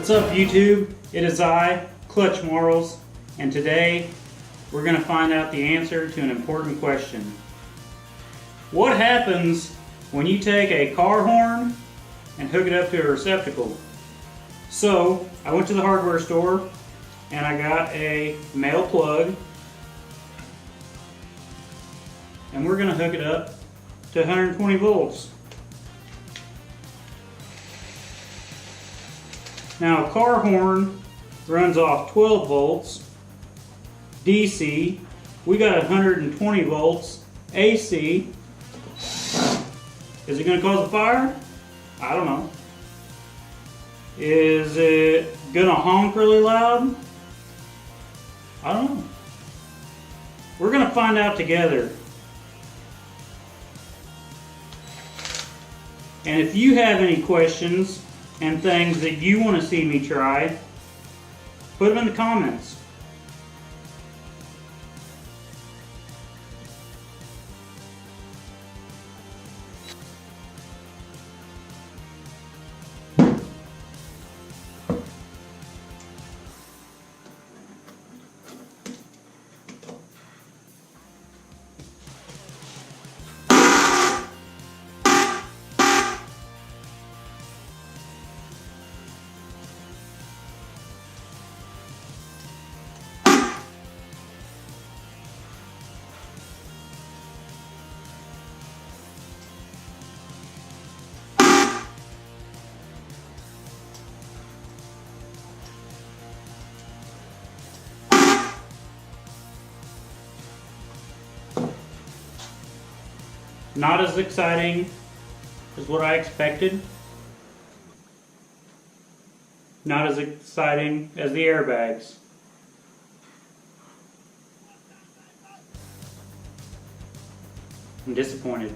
What's up, YouTube? It is I, Clutch Marles, and today we're going to find out the answer to an important question. What happens when you take a car horn and hook it up to a receptacle? So, I went to the hardware store and I got a male plug, and we're going to hook it up to 120 volts. Now, a car horn runs off 12 volts DC. We got 120 volts AC. Is it going to cause a fire? I don't know. Is it going to honk really loud? I don't know. We're going to find out together. And if you have any questions and things that you want to see me try, put them in the comments. Not as exciting as what I expected. Not as exciting as the airbags. I'm disappointed.